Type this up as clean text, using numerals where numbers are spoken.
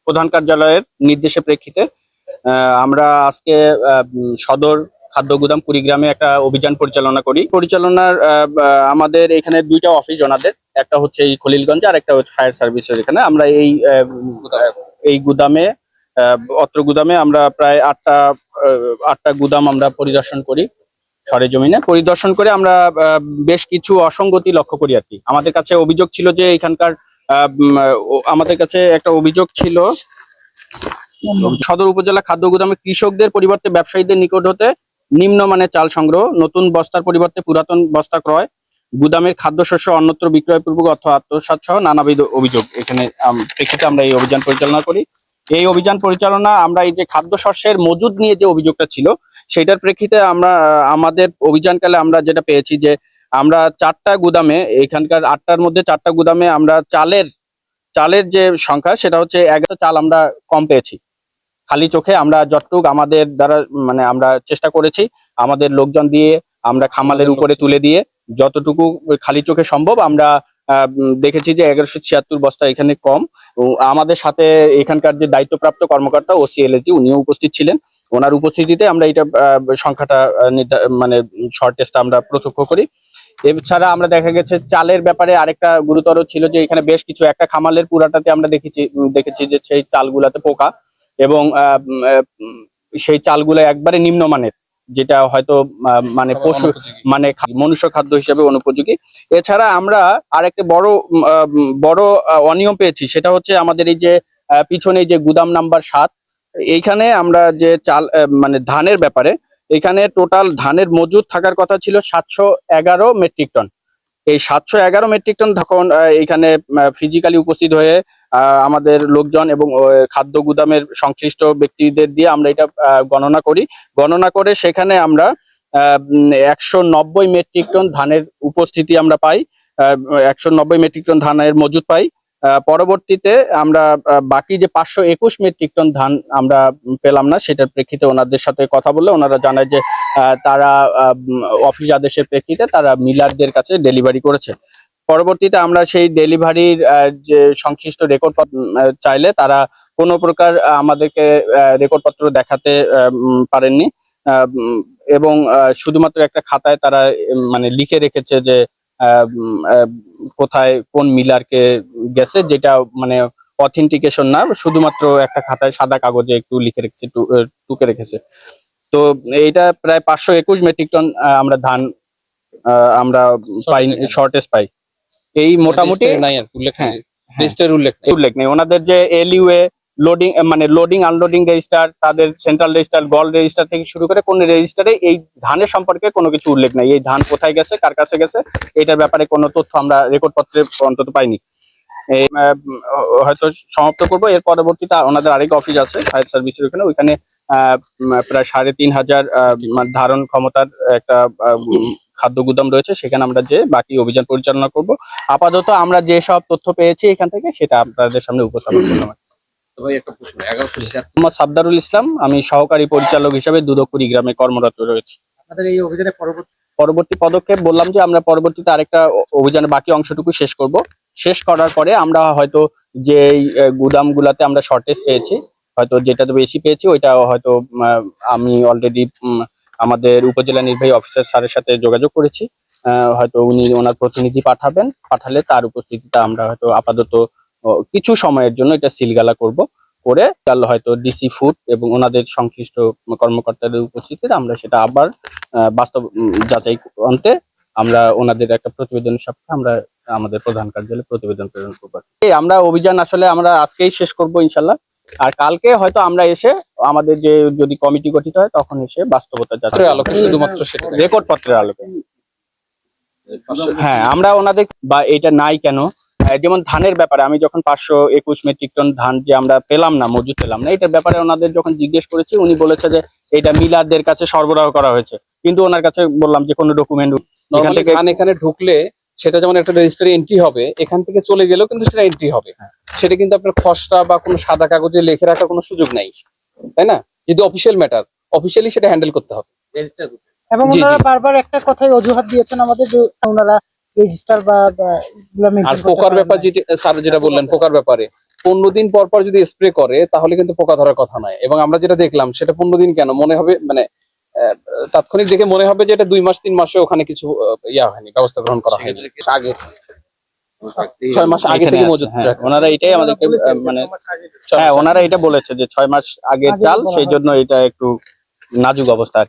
প্রধান কার্যালয়ের নির্দেশের প্রেক্ষিতে আমরা আজকে সদর খাদ্য গুদাম কুড়িগ্রামে একটা অভিযান পরিচালনা করি। আমাদের এখানে দুইটা অফিস ওনাদের, একটা হচ্ছে এই খলিলগঞ্জে আর একটা হচ্ছে ফায়ার সার্ভিসের এখানে। আমরা এই গুদামে অত্র গুদামে আমরা প্রায় আটটা গুদাম আমরা পরিদর্শন করি। সরেজমিনে পরিদর্শন করে আমরা বেশ কিছু অসঙ্গতি লক্ষ্য করি আর কি। আমাদের কাছে অভিযোগ ছিল যে এখানকার আমাদের কাছে একটা অভিযোগ ছিল সদর উপজেলা খাদ্য গুদামে কৃষকদের পরিবর্তে ব্যবসায়ীদের নিকট হতে নিম্নমানের চাল সংগ্রহ, নতুন বস্তার পরিবর্তে পুরাতন বস্তা ক্রয়, গুদামের খাদ্যশস্য অন্যত্র বিক্রয়পূর্বক অর্থ আত্মসাৎ সহ নানাবিধ অভিযোগ এখানে প্রেক্ষিতে আমরা এই অভিযান পরিচালনা করি। এই অভিযান পরিচালনা আমরা এই যে খাদ্যশস্যের মজুদ নিয়ে যে অভিযোগটা ছিল সেটার প্রেক্ষিতে আমরা আমাদের অভিযানকালে আমরা যেটা পেয়েছি যে আমরা 4টা গুদামে, এখানকার 8টার মধ্যে 4টা গুদামে আমরা চালের যে সংখ্যা সেটা হচ্ছে 11 চাল আমরা কম পেয়েছি। খালি চোখে আমরা যতটুকু আমাদের দ্বারা মানে আমরা চেষ্টা করেছি আমাদের লোকজন দিয়ে আমরা খামালের উপরে তুলে দিয়ে যতটুকু খালি চোখে সম্ভব আমরা দেখেছি যে 1176 বস্তা এখানে কম। আমাদের সাথে এখানকার যে দায়িত্বপ্রাপ্ত কর্মকর্তা ওসিএলএসজি উনিও উপস্থিত ছিলেন। ওনার উপস্থিতিতে আমরা এটা সংখ্যাটা মানে শর্ট টেস্টটা আমরা প্রত্যক্ষ করি। এছাড়া আমরা দেখা গেছে চালের ব্যাপারে আরেকটা গুরুতর ছিল যে এখানে বেশ কিছু একটা খামালের পুরাটাতে আমরা দেখেছি যে সেই চালগুলাতে পোকা এবং সেই চালগুলো একবারে নিম্নমানের, যেটা হয়তো মানে পশু মানে মনুষ্য খাদ্য হিসেবে অনুপযোগী। এছাড়া আমরা আরেকটা বড় অনিয়ম পেয়েছি, সেটা হচ্ছে আমাদের এই যে পিছনে যে গুদাম নাম্বার 7, এইখানে আমরা যে চাল মানে ধানের ব্যাপারে এখানে টোটাল ধানের মজুদ থাকার কথা ছিল 711 মেট্রিক টন। এই 711 মেট্রিক টন তখন এখানে ফিজিক্যালি উপস্থিত হয়ে আমাদের লোকজন এবং খাদ্য গুদামের সংশ্লিষ্ট ব্যক্তিদের দিয়ে আমরা এটা গণনা করে সেখানে আমরা 190 মেট্রিক টন ধানের উপস্থিতি আমরা পাই, 190 মেট্রিক টন ধানের মজুদ পাই। পরবর্তীতে আমরা বাকি যে 521 মেট্রিক টন ধান আমরা পেলাম না, সেটার প্রেক্ষিতে ওনাদের সাথে কথা বললে ওনারা জানায় যে তারা অফিস আদেশের প্রেক্ষিতে তারা মিলারদের কাছে ডেলিভারি করেছে। পরবর্তীতে আমরা সেই ডেলিভারির যে সংশ্লিষ্ট রেকর্ড চাইলে তারা কোনো প্রকার আমাদেরকে রেকর্ডপত্র দেখাতে পারেননি এবং শুধুমাত্র একটা খাতায় তারা মানে লিখে রেখেছে যে কোথায় কোন মিলারকে গেছে, যেটা মানে অথেন্টিকেশন না, শুধুমাত্র একটা খাতায় সাদা কাগজে একটু লিখে রেখেছে, টুকে রেখেছে। তো এইটা প্রায় 521 মেট্রিক টন আমরা ধান আমরা পাই, শর্টেজ পাই। এই মোটামুটি উল্লেখ নেই ওনাদের যে এলইউএ লোডিং মানে লোডিং আনলোডিং রেজিস্টার, তাদের সেন্ট্রাল রেজিস্টার, গল রেজিস্টার থেকে শুরু করে কোন রেজিস্টারে এই ধানের সম্পর্কে কোনো কিছু উল্লেখ নাই। এই ধান কোথায় গেছে, কার কাছে গেছে, এটার ব্যাপারে কোনো তথ্য আমরা রেকর্ড পত্রে অন্তত পাইনি। হয়তো সমাপ্ত করবো। এর পরবর্তীতে ওনাদের আরেক অফিস আছে ফায়ার সার্ভিসের ওইখানে প্রায় 3,500 ধারণ ক্ষমতার একটা খাদ্য গুদাম রয়েছে, সেখানে আমরা যে বাকি অভিযান পরিচালনা করব। আপাতত আমরা যে সব তথ্য পেয়েছি এখান থেকে সেটা আপনাদের সামনে উপস্থাপন করলাম। মোহাম্মদ সাবদারুল ইসলাম, আমি সহকারী পরিচালক হিসেবে দুদক কুড়িগ্রামে কর্মরত রয়েছি। আপনাদের এই অভিযানে পরবর্তী পদক্ষেপ বললাম যে আমরা পরবর্তীতে আরেকটা অভিযানের বাকি অংশটুকু শেষ করার পরে আমরা হয়তো যে গুদাম গুলাতে আমরা শর্টেজ পেয়েছি, হয়তো যেটাতে বেশি পেয়েছি ওইটা হয়তো আমি অলরেডি আমাদের উপজেলা নির্বাহী অফিসার স্যারের সাথে যোগাযোগ করেছি। হয়তো উনি ওনার প্রতিনিধি পাঠালে তার উপস্থিতিতে আমরা হয়তো আপাতত কিছু সময়ের জন্য এটা সিলগালা করে হয়তো ডিসি ফুড এবং ওনাদের সংশ্লিষ্ট কর্মকর্তাদের উপস্থিতিতে আমরা সেটা আবার বাস্তব যাচাই অন্তে আমরা ওনাদের একটা প্রতিবেদনের সাথে আমরা আমাদের প্রধান কার্যালয়ে প্রতিবেদন প্রেরণ করবো। আমরা অভিযান আসলে আমরা আজকেই শেষ করব ইনশাল্লাহ, আর কালকে হয়তো আমরা এসে আমাদের যে যদি কমিটি গঠিত হয় তখন এসে বাস্তবতা যাচাই আলোকে শুধুমাত্র রেকর্ড পত্রের আলোকে হ্যাঁ আমরা ওনাদের বা এটা নাই কেন, যেমন ধানের ব্যাপারে আমি যখন 521 মেট্রিক টন ধান যে আমরা মজুদ পেলাম না, এটার ব্যাপারে ওনাদের যখন জিজ্ঞেস করেছি উনি বলেছে যে এটা মিলারদের কাছে সরবরাহ করা হয়েছে, কিন্তু ওনার কাছে বললাম যে কোনো ডকুমেন্ট এখান থেকে এখানে ঢুকলে সেটা যেমন একটা রেজিস্টারে এন্ট্রি হবে, এখান থেকে চলে গেলেও কিন্তু সেটা এন্ট্রি হবে, সেটা কিন্তু আপনার খসড়া বা কোনো সাদা কাগজে লিখে রাখার কোনো সুযোগ নাই, তাই না? যদি অফিসিয়াল ম্যাটার অফিসিয়ালি সেটা হ্যান্ডেল করতে হবে। এবং ওনারা বারবার একটা কথাই অজুহাত দিয়েছেন আমাদের যে ওনারা রেজিস্টার বা আর পোকার ব্যাপার স্যার যেটা বললেন পোকার ব্যাপারে 15 দিন পর পর যদি স্প্রে করে তাহলে কিন্তু পোকা ধরার কথা নয়। এবং আমরা যেটা দেখলাম সেটা 15 দিন কেন মনে হবে মানে তাৎক্ষণিক দেখে মনে হবে যে এটা 2 মাস 3 মাসে ওখানে কিছু ইয়া হয়নি, ব্যবস্থা গ্রহণ করা হয়নি। আগে 6 মাস আগে এখানে থেকে আছে, মজুদ হ্যাঁ, রাখা। ওনারা এটাই আমাদেরকে মানে হ্যাঁ ওনারা এটা বলেছে যে 6 মাস আগে চাল, সেই জন্য এটা একটু নাজুক অবস্থা।